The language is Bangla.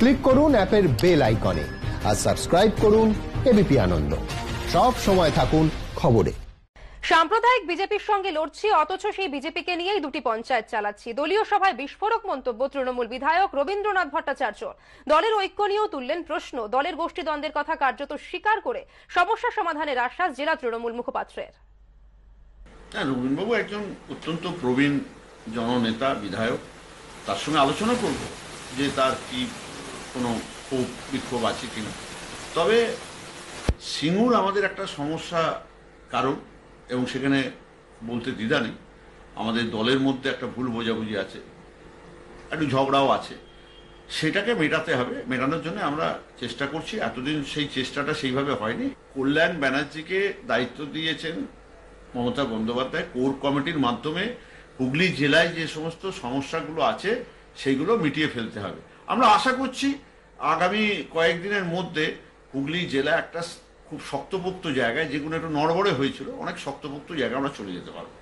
ক্লিক করুন অ্যাপের বেল আইকনে আর সাবস্ক্রাইব করুন এবিপি আনন্দ। সব সময় থাকুন খবরে। সাম্প্রদায়িক বিজেপির সঙ্গে লড়ছি, অথচ সেই বিজেপিকে নিয়েই দুটি পঞ্চায়েত চালাচ্ছি। দলীয় সভায় বিস্ফোরক মন্তব্য তৃণমূল বিধায়ক রবীন্দ্রনাথ ভট্টাচার্য। দলের ঐক্য নিয়েও তুললেন প্রশ্ন। দলের গোষ্ঠীদ্বন্দ্বের কথা কার্যত স্বীকার করে সমস্যা সমাধানের আশ্বাস জেলা তৃণমূল মুখপাত্রের। রবীন্দ্রবাবু একজন অত্যন্ত প্রবীণ জননেতা, বিধায়ক। তার সঙ্গে আলোচনা করব যে তার কি কোনো ক্ষোভ বিক্ষোভ আছে কিনা। তবে সিঙ্গুর আমাদের একটা সমস্যা কারণ, এবং সেখানে বলতে দ্বিধা নেই, আমাদের দলের মধ্যে একটা ভুল বোঝাবুঝি আছে, একটু ঝগড়াও আছে। সেটাকে মেটাতে হবে। মেটানোর জন্য আমরা চেষ্টা করছি। এতদিন সেই চেষ্টাটা সেইভাবে হয়নি। কল্যাণ ব্যানার্জিকে দায়িত্ব দিয়েছেন মমতা বন্দ্যোপাধ্যায় কোর কমিটির মাধ্যমে হুগলি জেলায় যে সমস্ত সমস্যাগুলো আছে সেইগুলো মিটিয়ে ফেলতে হবে। আমরা আশা করছি আগামী কয়েকদিনের মধ্যে হুগলি জেলা একটা খুব শক্তপোক্ত জায়গায়, যেগুলো একটু নড়বড়ে হয়েছিল, অনেক শক্তপোক্ত জায়গায় আমরা চলে যেতে পারবো।